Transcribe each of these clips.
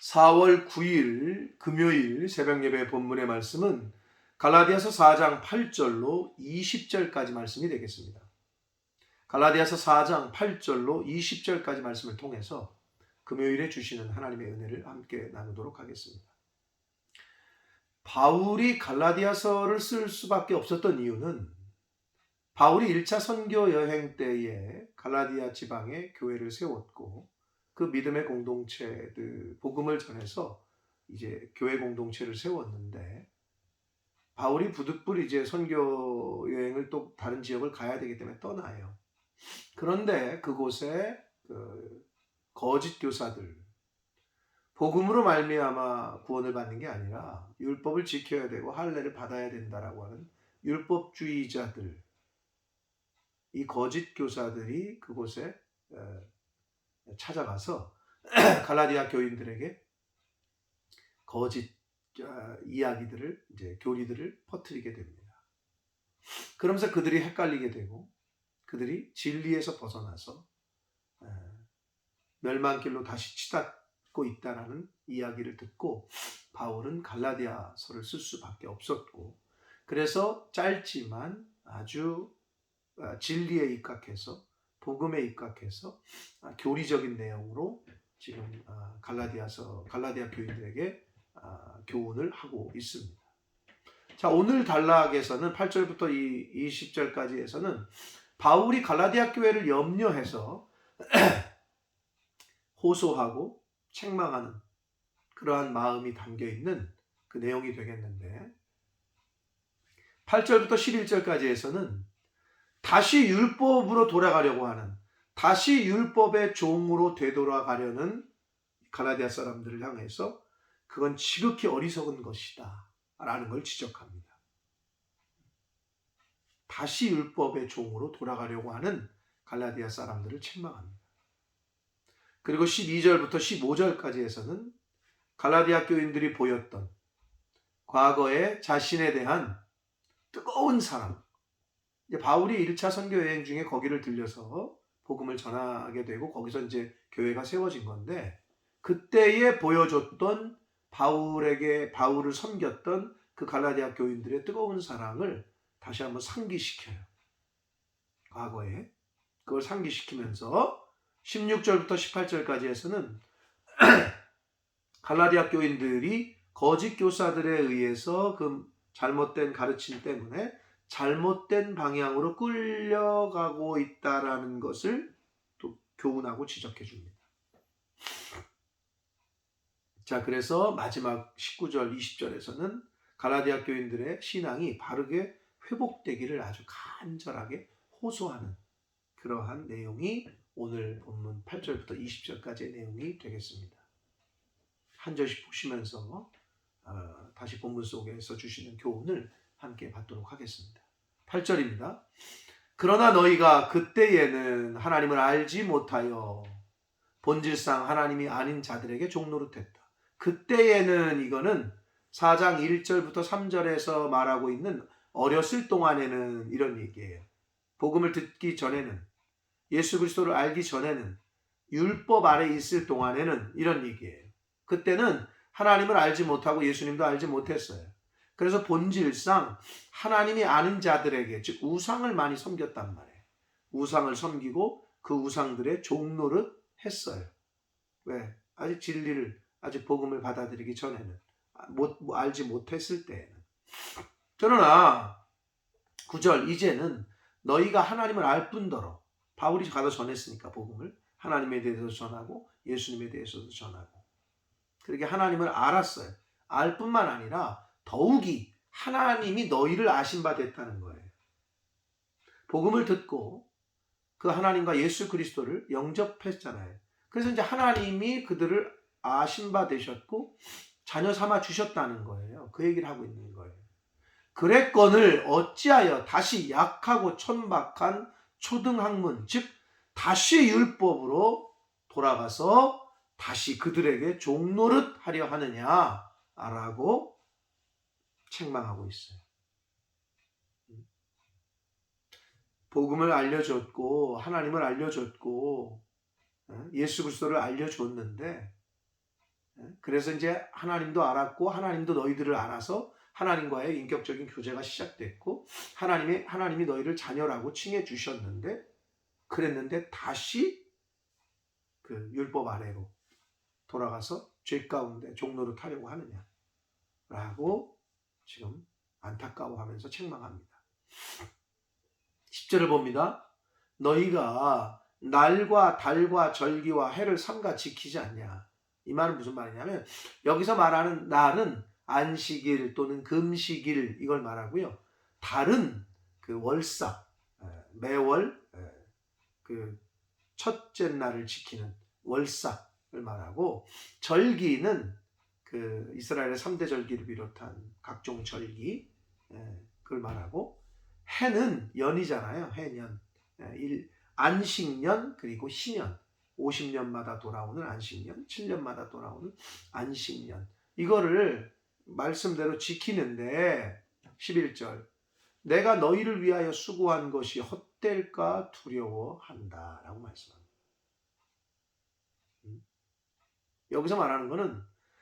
4월 9일 금요일 새벽예배 본문의 말씀은 갈라디아서 4장 8절로 20절까지 말씀이 되겠습니다. 갈라디아서 4장 8절로 20절까지 말씀을 통해서 금요일에 주시는 하나님의 은혜를 함께 나누도록 하겠습니다. 바울이 갈라디아서를 쓸 수밖에 없었던 이유는 바울이 1차 선교 여행 때에 갈라디아 지방에 교회를 세웠고 그 믿음의 공동체, 복음을 전해서 이제 교회 공동체를 세웠는데 바울이 부득불 이제 선교 여행을 또 다른 지역을 가야 되기 때문에 떠나요. 그런데 그곳에 거짓 교사들, 복음으로 말미암아 구원을 받는 게 아니라 율법을 지켜야 되고 할례를 받아야 된다라고 하는 율법주의자들, 이 거짓 교사들이 그곳에 찾아가서 갈라디아 교인들에게 거짓 이야기들을 이제 교리들을 퍼뜨리게 됩니다. 그러면서 그들이 헷갈리게 되고 그들이 진리에서 벗어나서 멸망길로 다시 치닫고 있다라는 이야기를 듣고 바울은 갈라디아서를 쓸 수밖에 없었고 그래서 짧지만 아주 진리에 입각해서 복음에 입각해서 교리적인 내용으로 지금 갈라디아 교인들에게 교훈을 하고 있습니다. 자, 오늘 단락에서는 8절부터 20절까지에서는 바울이 갈라디아 교회를 염려해서 호소하고 책망하는 그러한 마음이 담겨 있는 그 내용이 되겠는데 8절부터 11절까지에서는 다시 율법으로 돌아가려고 하는, 다시 율법의 종으로 되돌아가려는 갈라디아 사람들을 향해서 그건 지극히 어리석은 것이다 라는 걸 지적합니다. 다시 율법의 종으로 돌아가려고 하는 갈라디아 사람들을 책망합니다. 그리고 12절부터 15절까지에서는 갈라디아 교인들이 보였던 과거의 자신에 대한 뜨거운 사랑, 이제 바울이 1차 선교 여행 중에 거기를 들려서 복음을 전하게 되고 거기서 이제 교회가 세워진 건데 그때에 보여줬던 바울을 섬겼던 그 갈라디아 교인들의 뜨거운 사랑을 다시 한번 상기시켜요. 과거에 그걸 상기시키면서 16절부터 18절까지에서는 갈라디아 교인들이 거짓 교사들에 의해서 그 잘못된 가르침 때문에 잘못된 방향으로 끌려가고 있다라는 것을 또 교훈하고 지적해 줍니다. 자, 그래서 마지막 19절, 20절에서는 갈라디아 교인들의 신앙이 바르게 회복되기를 아주 간절하게 호소하는 그러한 내용이 오늘 본문 8절부터 20절까지의 내용이 되겠습니다. 한 절씩 보시면서 다시 본문 속에서 주시는 교훈을 함께 받도록 하겠습니다. 8절입니다. 그러나 너희가 그때에는 하나님을 알지 못하여 본질상 하나님이 아닌 자들에게 종노릇했다. 그때에는 이거는 4장 1절부터 3절에서 말하고 있는 어렸을 동안에는 이런 얘기예요. 복음을 듣기 전에는, 예수 그리스도를 알기 전에는, 율법 아래 있을 동안에는 이런 얘기예요. 그때는 하나님을 알지 못하고 예수님도 알지 못했어요. 그래서 본질상 하나님이 아는 자들에게, 즉 우상을 많이 섬겼단 말이에요. 우상을 섬기고 그 우상들의 종노릇 했어요. 왜? 아직 진리를, 아직 복음을 받아들이기 전에는, 알지 못했을 때에는. 그러나 9절, 이제는 너희가 하나님을 알 뿐더러, 바울이 가서 전했으니까 복음을 하나님에 대해서 전하고 예수님에 대해서도 전하고 그렇게 하나님을 알았어요. 알 뿐만 아니라 더욱이 하나님이 너희를 아신 바 됐다는 거예요. 복음을 듣고 그 하나님과 예수 그리스도를 영접했잖아요. 그래서 이제 하나님이 그들을 아신 바 되셨고 자녀 삼아 주셨다는 거예요. 그 얘기를 하고 있는 거예요. 그랬거늘 어찌하여 다시 약하고 천박한 초등학문, 즉 다시 율법으로 돌아가서 다시 그들에게 종노릇 하려 하느냐라고 책망하고 있어요. 복음을 알려줬고 하나님을 알려줬고 예수 그리스도를 알려줬는데 그래서 이제 하나님도 알았고 하나님도 너희들을 알아서 하나님과의 인격적인 교제가 시작됐고 하나님이 너희를 자녀라고 칭해 주셨는데 그랬는데 다시 그 율법 아래로 돌아가서 죄 가운데 종로를 타려고 하느냐라고 지금 안타까워하면서 책망합니다. 10절을 봅니다. 너희가 날과 달과 절기와 해를 삼가 지키지 않냐. 이 말은 무슨 말이냐면 여기서 말하는 날은 안식일 또는 금식일 이걸 말하고요. 달은 그 월삭 매월 그 첫째 날을 지키는 월삭을 말하고 절기는 그 이스라엘의 3대 절기를 비롯한 각종 절기 그걸 말하고 해는 연이잖아요. 해년 안식년 그리고 희년 50년마다 돌아오는 안식년 7년마다 돌아오는 안식년 이거를 말씀대로 지키는데 11절 내가 너희를 위하여 수고한 것이 헛될까 두려워한다 라고 말씀합니다. 여기서 말하는 거는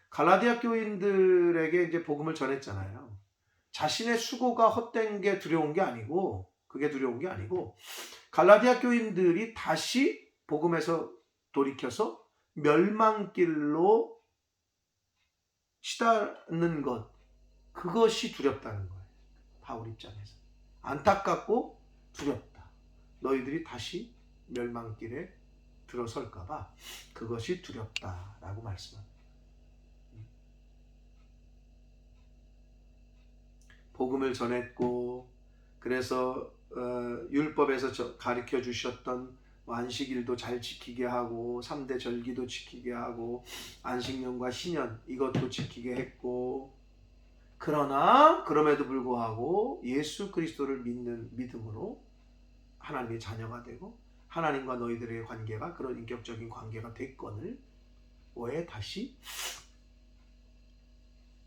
갈라디아 교인들에게 이제 복음을 전했잖아요. 자신의 수고가 헛된 게 두려운 게 아니고 그게 두려운 게 아니고 갈라디아 교인들이 다시 복음에서 돌이켜서 멸망길로 치닫는 것 그것이 두렵다는 거예요. 바울 입장에서 안타깝고 두렵다. 너희들이 다시 멸망길에 들어설까 봐 그것이 두렵다라고 말씀합니다. 복음을 전했고 그래서 율법에서 가르쳐 주셨던 안식일도 잘 지키게 하고 3대 절기도 지키게 하고 안식년과 신년 이것도 지키게 했고 그러나 그럼에도 불구하고 예수 그리스도를 믿는 믿음으로 하나님의 자녀가 되고 하나님과 너희들의 관계가 그런 인격적인 관계가 됐건을 왜 다시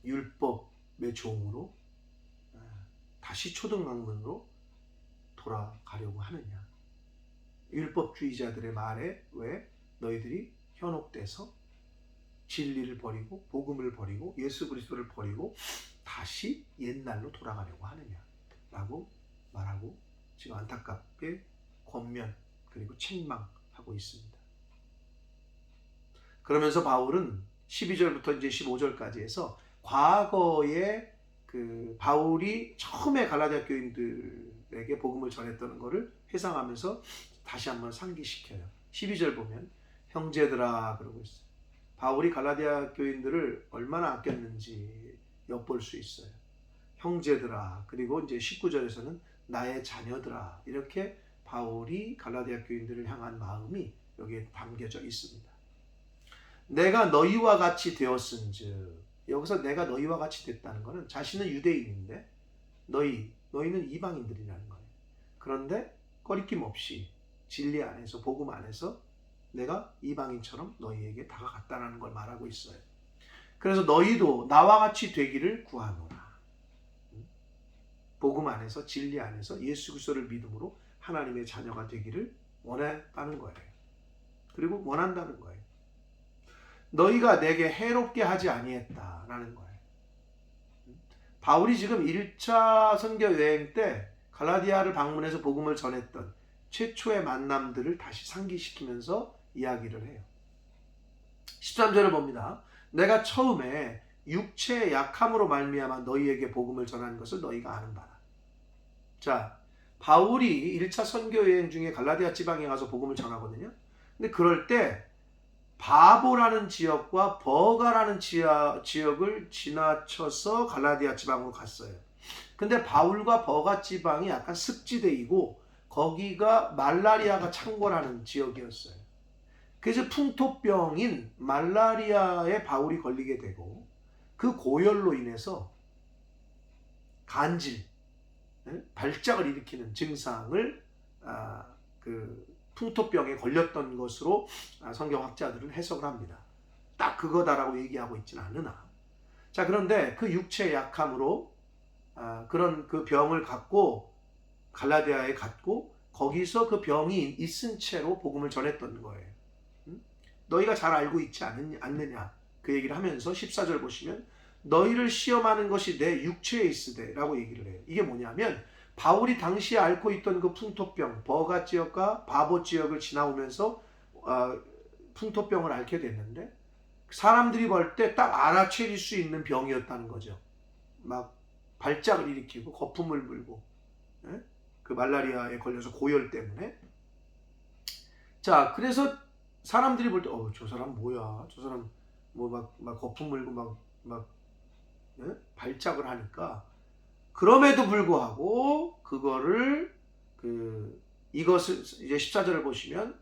율법의 종으로 다시 초등학문으로 돌아가려고 하느냐. 율법주의자들의 말에 왜 너희들이 현혹돼서 진리를 버리고 복음을 버리고 예수 그리스도를 버리고 다시 옛날로 돌아가려고 하느냐라고 말하고 지금 안타깝게 권면 그리고 책망하고 있습니다. 그러면서 바울은 12절부터 이제 15절까지 해서 과거에 그 바울이 처음에 갈라디아 교인들에게 복음을 전했던 것을 회상하면서 다시 한번 상기시켜요. 12절 보면 형제들아 그러고 있어요. 바울이 갈라디아 교인들을 얼마나 아꼈는지 엿볼 수 있어요. 형제들아 그리고 이제 19절에서는 나의 자녀들아 이렇게 바울이 갈라디아 교인들을 향한 마음이 여기에 담겨져 있습니다. 내가 너희와 같이 되었은즉 여기서 내가 너희와 같이 됐다는 것은 자신은 유대인인데 너희는 이방인들이라는 거예요. 그런데 꺼리낌 없이 진리 안에서 복음 안에서 내가 이방인처럼 너희에게 다가갔다는 걸 말하고 있어요. 그래서 너희도 나와 같이 되기를 구하노라. 복음 안에서 진리 안에서 예수 그리스도를 믿음으로 하나님의 자녀가 되기를 원했다는 거예요. 그리고 원한다는 거예요. 너희가 내게 해롭게 하지 아니했다라는 거예요. 바울이 지금 1차 선교 여행 때 갈라디아를 방문해서 복음을 전했던 최초의 만남들을 다시 상기시키면서 이야기를 해요. 13절을 봅니다. 내가 처음에 육체의 약함으로 말미암아 너희에게 복음을 전한 것을 너희가 아는 바라. 자, 바울이 1차 선교 여행 중에 갈라디아 지방에 가서 복음을 전하거든요. 근데 그럴 때 바보라는 지역과 버가라는 지역을 지나쳐서 갈라디아 지방으로 갔어요. 근데 바울과 버가 지방이 약간 습지대이고 거기가 말라리아가 창궐하는 지역이었어요. 그래서 풍토병인 말라리아에 바울이 걸리게 되고 그 고열로 인해서 간질, 발작을 일으키는 증상을 그 풍토병에 걸렸던 것으로 성경학자들은 해석을 합니다. 딱 그거다라고 얘기하고 있지는 않으나 자 그런데 그 육체의 약함으로 그런 그 병을 갖고 갈라디아에 갔고 거기서 그 병이 있은 채로 복음을 전했던 거예요. 너희가 잘 알고 있지 않느냐 그 얘기를 하면서 14절 보시면 너희를 시험하는 것이 내 육체에 있으되 라고 얘기를 해요. 이게 뭐냐면 바울이 당시에 앓고 있던 그 풍토병, 버가 지역과 바보 지역을 지나오면서 풍토병을 앓게 됐는데 사람들이 볼 때 딱 알아채릴 수 있는 병이었다는 거죠. 막 발작을 일으키고 거품을 불고, 예? 그 말라리아에 걸려서 고열 때문에. 자, 그래서 사람들이 볼 때 저 사람 뭐야? 저 사람 뭐 막 거품 물고 막 예? 발작을 하니까, 그럼에도 불구하고 그거를 이것을 이제 14절을 보시면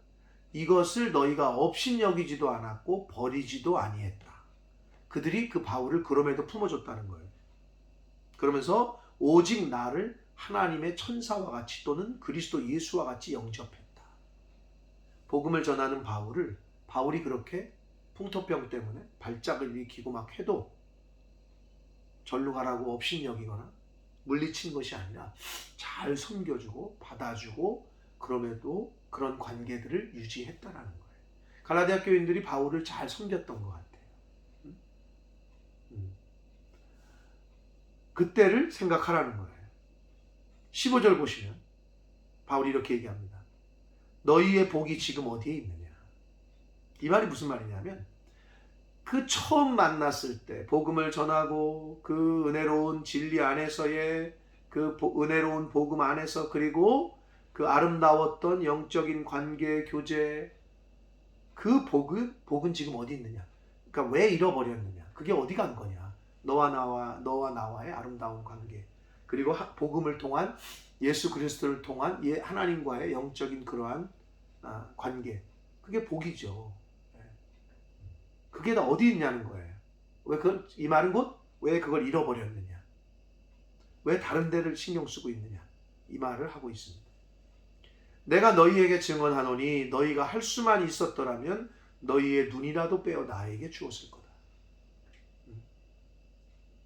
이것을 너희가 업신여기지도 않았고 버리지도 아니했다. 그들이 그 바울을 그럼에도 품어줬다는 거예요. 그러면서 오직 나를 하나님의 천사와 같이 또는 그리스도 예수와 같이 영접했다. 복음을 전하는 바울이 그렇게 풍토병 때문에 발작을 일으키고 막 해도 절로 가라고 업신여기거나 물리친 것이 아니라 잘 섬겨주고 받아주고 그럼에도 그런 관계들을 유지했다라는 거예요. 갈라디아 교인들이 바울을 잘 섬겼던 것 같아요. 그때를 생각하라는 거예요. 15절 보시면 바울이 이렇게 얘기합니다. 너희의 복이 지금 어디에 있느냐. 이 말이 무슨 말이냐면 그 처음 만났을 때 복음을 전하고 그 은혜로운 진리 안에서의 그 은혜로운 복음 안에서 그리고 그 아름다웠던 영적인 관계 교제, 그 복은 지금 어디 있느냐. 그러니까 왜 잃어버렸느냐. 그게 어디 간 거냐. 너와 나와의 아름다운 관계, 그리고 복음을 통한 예수 그리스도를 통한 하나님과의 영적인 그러한 관계, 그게 복이죠. 그게 다 어디 있냐는 거예요. 이 말은 곧 왜 그걸 잃어버렸느냐, 왜 다른 데를 신경 쓰고 있느냐, 이 말을 하고 있습니다. 내가 너희에게 증언하노니 너희가 할 수만 있었더라면 너희의 눈이라도 빼어 나에게 주었을 거다.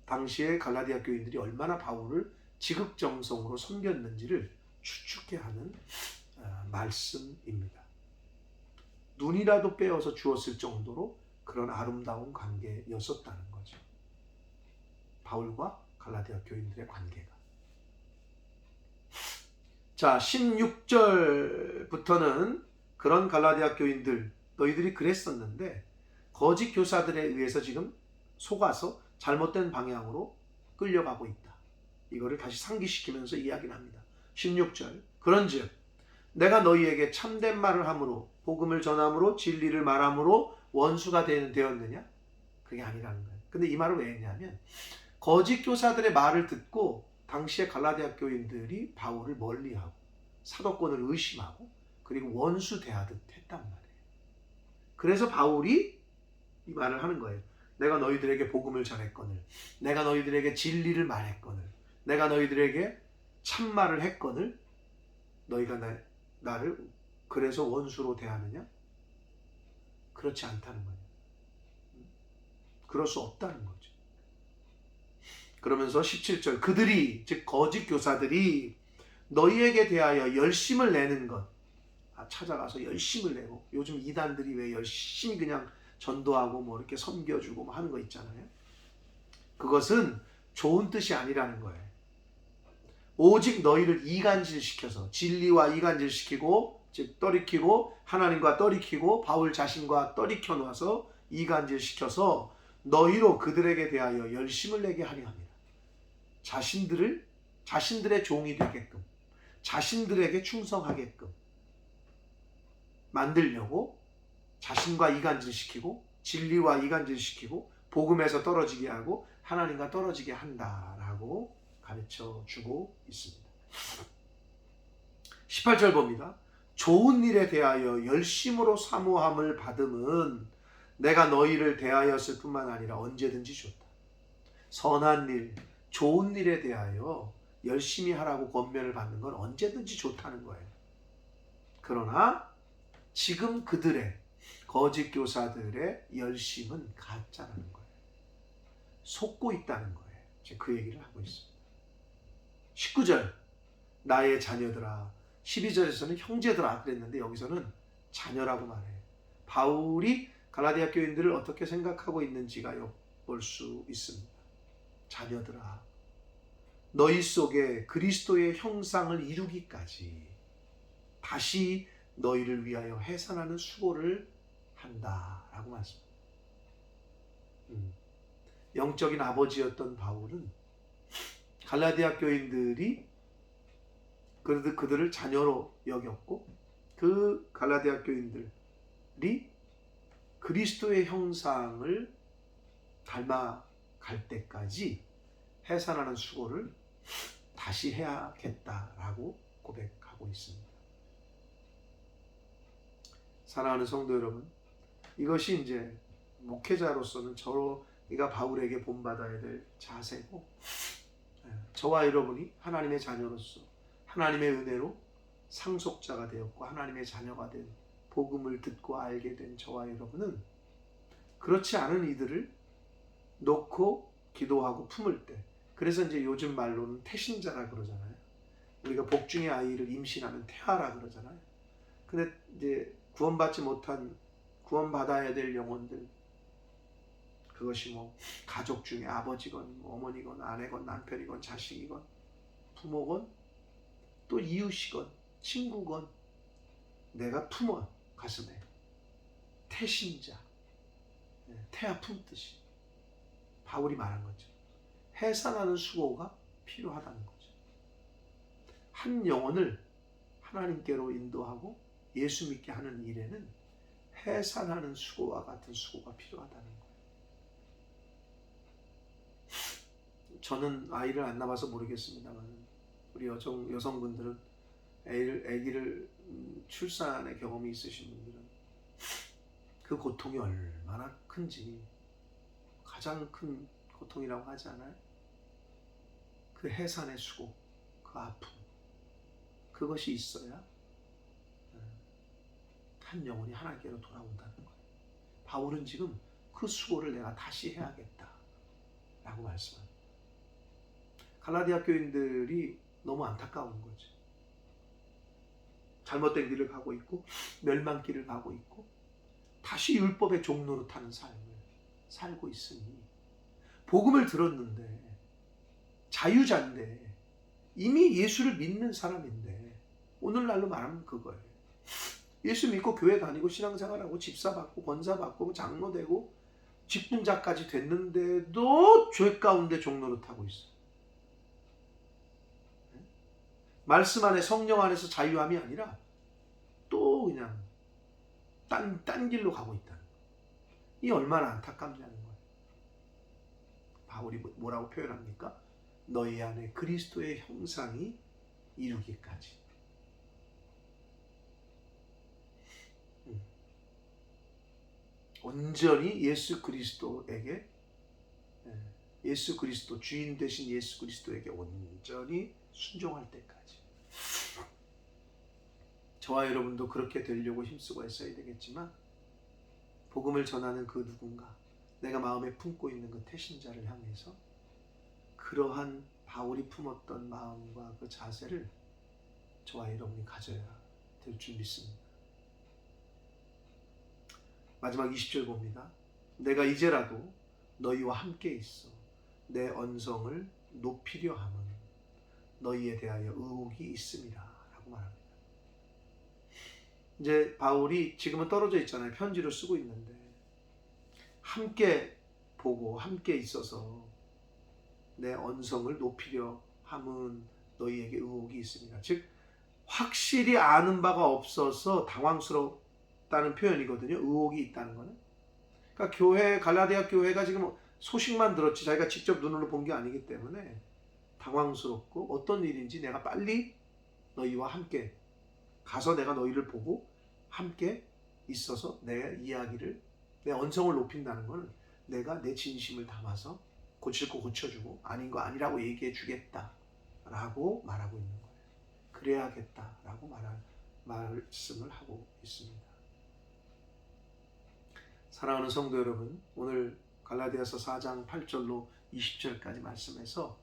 당시에 갈라디아 교인들이 얼마나 바울을 지극정성으로 섬겼는지를 추측케 하는 말씀입니다. 눈이라도 빼어서 주었을 정도로 그런 아름다운 관계였었다는 거죠. 바울과 갈라디아 교인들의 관계가. 자, 16절부터는 그런 갈라디아 교인들, 너희들이 그랬었는데 거짓 교사들에 의해서 지금 속아서 잘못된 방향으로 끌려가고 있다. 이거를 다시 상기시키면서 이야기를 합니다. 16절, 그런즉 내가 너희에게 참된 말을 함으로 복음을 전함으로 진리를 말함으로 원수가 되었느냐? 그게 아니라는 거예요. 근데 이 말을 왜 했냐면 거짓 교사들의 말을 듣고 당시에 갈라디아 교인들이 바울을 멀리하고 사도권을 의심하고 그리고 원수 대하듯 했단 말이에요. 그래서 바울이 이 말을 하는 거예요. 내가 너희들에게 복음을 전했거늘, 내가 너희들에게 진리를 말했거늘, 내가 너희들에게 참말을 했거늘 너희가 나를 그래서 원수로 대하느냐? 그렇지 않다는 거예요. 그럴 수 없다는 거죠. 그러면서 17절, 그들이 즉 거짓 교사들이 너희에게 대하여 열심을 내는 것, 찾아가서 열심을 내고, 요즘 이단들이 왜 열심히 그냥 전도하고 뭐 이렇게 섬겨주고 뭐 하는 거 있잖아요. 그것은 좋은 뜻이 아니라는 거예요. 오직 너희를 이간질시켜서 진리와 이간질시키고, 즉 떠리키고 하나님과 떠리키고 바울 자신과 떠리켜 놔서 이간질시켜서 너희로 그들에게 대하여 열심을 내게 하려 합니다. 자신들의 종이 되게끔, 자신들에게 충성하게끔 만들려고 자신과 이간질시키고 진리와 이간질시키고 복음에서 떨어지게 하고 하나님과 떨어지게 한다라고 가르쳐 주고 있습니다. 18절 봅니다. 좋은 일에 대하여 열심으로 사모함을 받음은 내가 너희를 대하였을 뿐만 아니라 언제든지 좋다. 선한 일, 좋은 일에 대하여 열심히 하라고 권면을 받는 건 언제든지 좋다는 거예요. 그러나 지금 그들의 거짓 교사들의 열심은 가짜라는 거예요. 속고 있다는 거예요. 지금 그 얘기를 하고 있습니다. 19절, 나의 자녀들아. 12절에서는 형제들아 그랬는데 여기서는 자녀라고 말해요. 바울이 갈라디아 교인들을 어떻게 생각하고 있는지가 엿볼 수 있습니다. 자녀들아, 너희 속에 그리스도의 형상을 이루기까지 다시 너희를 위하여 해산하는 수고를 한다라고 말씀합니다. 영적인 아버지였던 바울은 갈라디아 교인들이 그들을 자녀로 여겼고, 그 갈라디아 교인들이 그리스도의 형상을 닮아갈 때까지 해산하는 수고를 다시 해야겠다라고 고백하고 있습니다. 사랑하는 성도 여러분, 이것이 이제 목회자로서는 저희가 바울에게 본받아야 될 자세고, 저와 여러분이 하나님의 자녀로서 하나님의 은혜로 상속자가 되었고 하나님의 자녀가 된, 복음을 듣고 알게 된 저와 여러분은 그렇지 않은 이들을 놓고 기도하고 품을 때, 그래서 이제 요즘 말로는 태신자라 그러잖아요. 우리가 복중의 아이를 임신하면 태아라 그러잖아요. 근데 이제 구원받지 못한, 구원받아야 될 영혼들, 그것이 뭐 가족 중에 아버지건 뭐 어머니건 아내건 남편이건 자식이건 부모건 또 이웃이건 친구건 내가 품어 가슴에 태신자, 태아 품듯이 바울이 말한 거죠. 해산하는 수고가 필요하다는 거죠. 한 영혼을 하나님께로 인도하고 예수 믿게 하는 일에는 해산하는 수고와 같은 수고가 필요하다는 거예요. 저는 아이를 안 낳아서 모르겠습니다만 우리 여성분들은 아기를 출산의 경험이 있으신 분들은 그 고통이 얼마나 큰지, 가장 큰 고통이라고 하지 않아요? 그 해산의 수고, 그 아픔, 그것이 있어야 한 영혼이 하나님께로 돌아온다는 거예요. 바울은 지금 그 수고를 내가 다시 해야겠다 라고 말씀합니다. 갈라디아 교인들이 너무 안타까운 거죠. 잘못된 길을 가고 있고 멸망길을 가고 있고 다시 율법의 종노릇하는 삶을 살고 있으니, 복음을 들었는데 자유자인데 이미 예수를 믿는 사람인데, 오늘날로 말하면 그거예요. 예수 믿고 교회 다니고 신앙생활하고 집사 받고 권사 받고 장로 되고 직분자까지 됐는데도 죄 가운데 종노릇하고 있어요. 말씀 안에, 성령 안에서 자유함이 아니라 또 그냥 딴 길로 가고 있다는 거예요. 이 얼마나 안타깝냐는 거예요. 바울이 뭐라고 표현합니까? 너희 안에 그리스도의 형상이 이루기까지. 온전히 예수 그리스도에게, 예수 그리스도, 주인 되신 예수 그리스도에게 온전히 순종할 때까지. 저와 여러분도 그렇게 되려고 힘쓰고 애써야 되겠지만, 복음을 전하는 그 누군가, 내가 마음에 품고 있는 그 태신자를 향해서 그러한 바울이 품었던 마음과 그 자세를 저와 여러분이 가져야 될 줄 믿습니다. 마지막 20절 봅니다. 내가 이제라도 너희와 함께 있어 내 언성을 높이려 함은 너희에 대하여 의혹이 있음이라 라고 말합니다. 이제 바울이 지금은 떨어져 있잖아요. 편지를 쓰고 있는데 함께 보고 함께 있어서 내 언성을 높이려 함은 너희에게 의혹이 있습니다. 즉 확실히 아는 바가 없어서 당황스럽다는 표현이거든요. 의혹이 있다는 거는. 그러니까 교회, 갈라디아 교회가 지금 소식만 들었지 자기가 직접 눈으로 본 게 아니기 때문에 당황스럽고 어떤 일인지 내가 빨리 너희와 함께 가서 내가 너희를 보고 함께 있어서 내 이야기를, 내 언성을 높인다는 것은 내가 내 진심을 담아서 고칠 거 고쳐주고 아닌 거 아니라고 얘기해 주겠다라고 말하고 있는 거예요. 그래야겠다라고 말씀을 하고 있습니다. 사랑하는 성도 여러분, 오늘 갈라디아서 4장 8절로 20절까지 말씀에서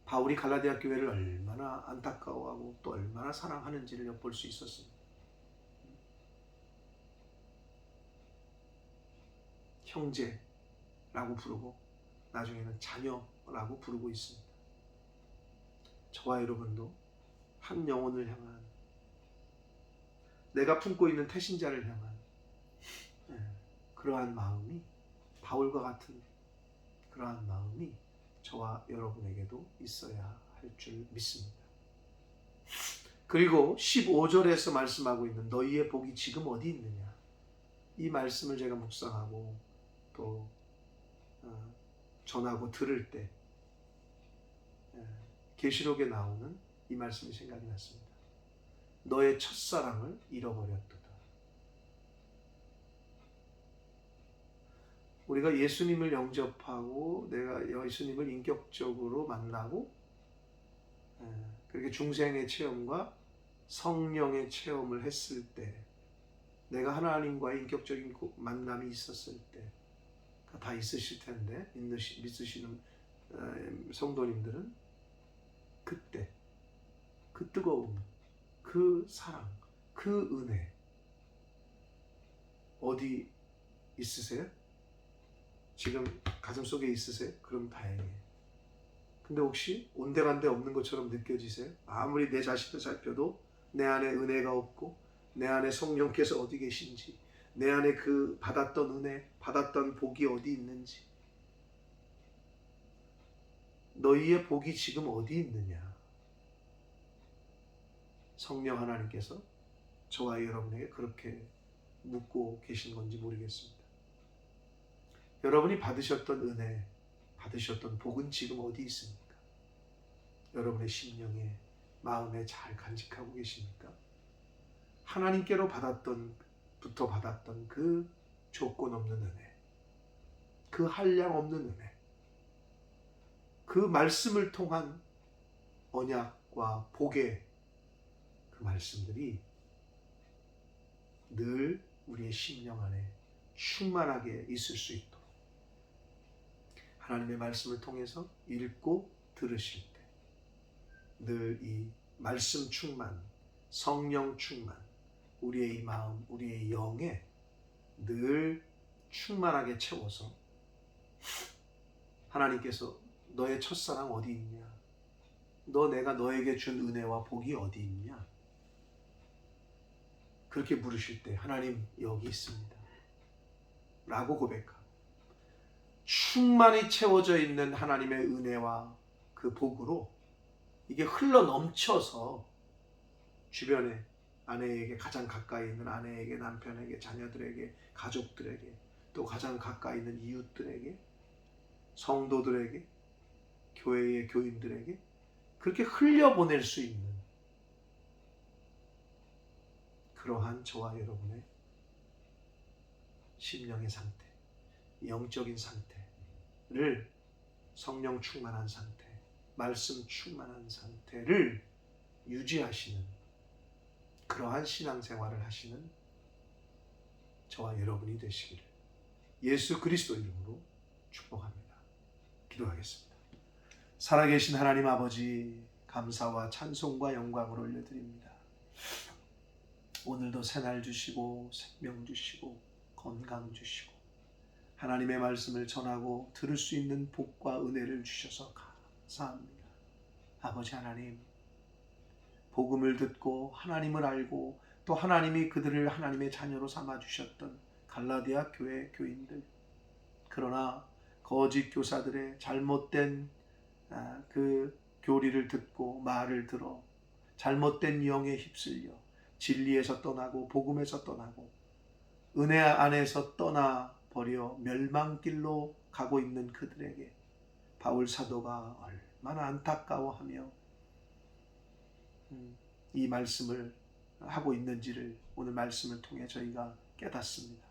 바울이 갈라디아 교회를 얼마나 안타까워하고 또 얼마나 사랑하는지를 엿볼 수 있었습니다. 형제라고 부르고 나중에는 자녀라고 부르고 있습니다. 저와 여러분도 한 영혼을 향한, 내가 품고 있는 태신자를 향한 그러한 마음이, 바울과 같은 그러한 마음이 저와 여러분에게도 있어야 할 줄 믿습니다. 그리고 15절에서 말씀하고 있는 너희의 복이 지금 어디 있느냐, 이 말씀을 제가 묵상하고 또 전하고 들을 때 계시록에 나오는 이 말씀이 생각이 났습니다. 너의 첫사랑을 잃어버렸도다. 우리가 예수님을 영접하고 내가 예수님을 인격적으로 만나고 그렇게 중생의 체험과 성령의 체험을 했을 때, 내가 하나님과의 인격적인 만남이 있었을 때, 다 있으실 텐데 믿으시는 성도님들은 그때 그 뜨거움, 그 사랑, 그 은혜 어디 있으세요? 지금 가슴속에 있으세요? 그럼 다행이에요. 근데 혹시 온데간데 없는 것처럼 느껴지세요? 아무리 내 자신을 살펴도 내 안에 은혜가 없고 내 안에 성령께서 어디 계신지, 내 안에 그 받았던 은혜, 받았던 복이 어디 있는지, 너희의 복이 지금 어디 있느냐, 성령 하나님께서 저와 여러분에게 그렇게 묻고 계신 건지 모르겠습니다. 여러분이 받으셨던 은혜, 받으셨던 복은 지금 어디 있습니까? 여러분의 심령에, 마음에 잘 간직하고 계십니까? 하나님께로 부터 받았던 그 조건 없는 은혜, 그 한량 없는 은혜, 그 말씀을 통한 언약과 복의 그 말씀들이 늘 우리의 심령 안에 충만하게 있을 수 있도록 하나님의 말씀을 통해서 읽고 들으실 때 늘 이 말씀 충만, 성령 충만, 우리의 이 마음, 우리의 영에 늘 충만하게 채워서 하나님께서 너의 첫사랑 어디 있냐, 내가 너에게 준 은혜와 복이 어디 있냐, 그렇게 물으실 때 하나님 여기 있습니다 라고 고백하고, 충만히 채워져 있는 하나님의 은혜와 그 복으로 이게 흘러 넘쳐서 주변에 아내에게, 가장 가까이 있는 아내에게, 남편에게, 자녀들에게, 가족들에게, 또 가장 가까이 있는 이웃들에게, 성도들에게, 교회의 교인들에게 그렇게 흘려보낼 수 있는 그러한 저와 여러분의 심령의 상태, 영적인 상태를, 성령 충만한 상태, 말씀 충만한 상태를 유지하시는 그러한 신앙생활을 하시는 저와 여러분이 되시기를 예수 그리스도 이름으로 축복합니다. 기도하겠습니다. 살아계신 하나님 아버지, 감사와 찬송과 영광을 올려드립니다. 오늘도 새날 주시고 생명 주시고 건강 주시고 하나님의 말씀을 전하고 들을 수 있는 복과 은혜를 주셔서 감사합니다. 아버지 하나님, 복음을 듣고 하나님을 알고 또 하나님이 그들을 하나님의 자녀로 삼아주셨던 갈라디아 교회 교인들, 그러나 거짓 교사들의 잘못된 그 교리를 듣고 말을 들어 잘못된 영에 휩쓸려 진리에서 떠나고 복음에서 떠나고 은혜 안에서 떠나버려 멸망길로 가고 있는 그들에게 바울 사도가 얼마나 안타까워하며 이 말씀을 하고 있는지를 오늘 말씀을 통해 저희가 깨닫습니다.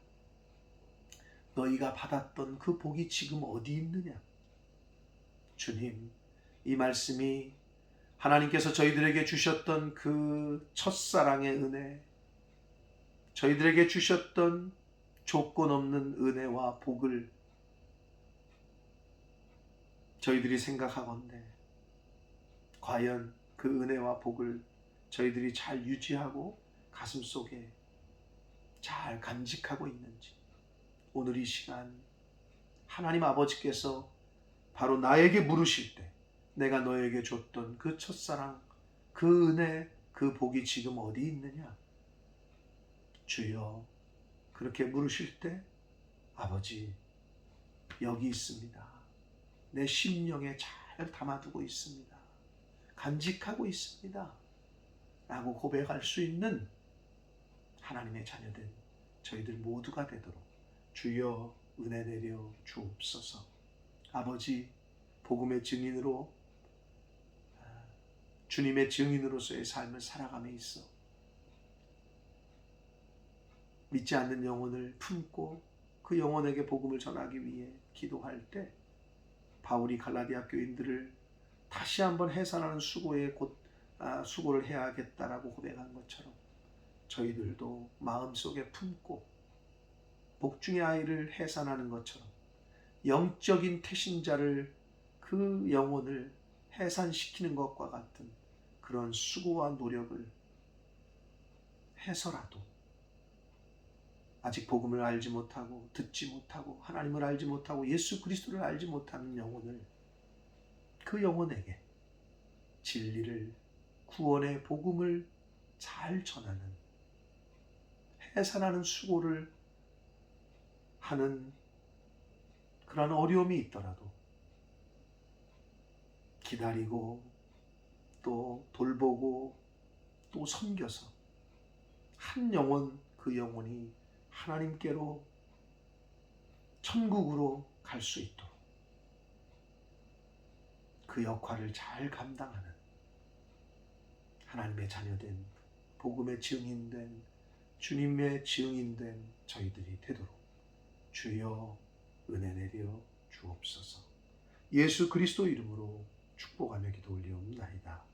너희가 받았던 그 복이 지금 어디 있느냐? 주님, 이 말씀이 하나님께서 저희들에게 주셨던 그 첫사랑의 은혜, 저희들에게 주셨던 조건 없는 은혜와 복을 저희들이 생각하건대 과연 그 은혜와 복을 저희들이 잘 유지하고 가슴속에 잘 간직하고 있는지 오늘 이 시간 하나님 아버지께서 바로 나에게 물으실 때 내가 너에게 줬던 그 첫사랑, 그 은혜, 그 복이 지금 어디 있느냐? 주여, 그렇게 물으실 때 아버지, 여기 있습니다. 내 심령에 잘 담아두고 있습니다. 간직하고 있습니다. 라고 고백할 수 있는 하나님의 자녀된 저희들 모두가 되도록 주여 은혜 내려 주옵소서. 아버지, 복음의 증인으로, 주님의 증인으로서의 삶을 살아감에 있어 믿지 않는 영혼을 품고 그 영혼에게 복음을 전하기 위해 기도할 때 바울이 갈라디아 교인들을 다시 한번 해산하는 수고를 해야겠다라고 고백한 것처럼 저희들도 마음속에 품고 복중의 아이를 해산하는 것처럼 영적인 태신자를, 그 영혼을 해산시키는 것과 같은 그런 수고와 노력을 해서라도 아직 복음을 알지 못하고 듣지 못하고 하나님을 알지 못하고 예수 그리스도를 알지 못하는 영혼을, 그 영혼에게 진리를, 구원의 복음을 잘 전하는, 해산하는 수고를 하는 그런 어려움이 있더라도 기다리고 또 돌보고 또 섬겨서 한 영혼, 그 영혼이 하나님께로, 천국으로 갈 수 있도록 그 역할을 잘 감당하는 하나님의 자녀된, 복음의 증인된, 주님의 증인된 저희들이 되도록 주여 은혜 내려 주옵소서. 예수 그리스도 이름으로 축복하며 기도 올리옵나이다.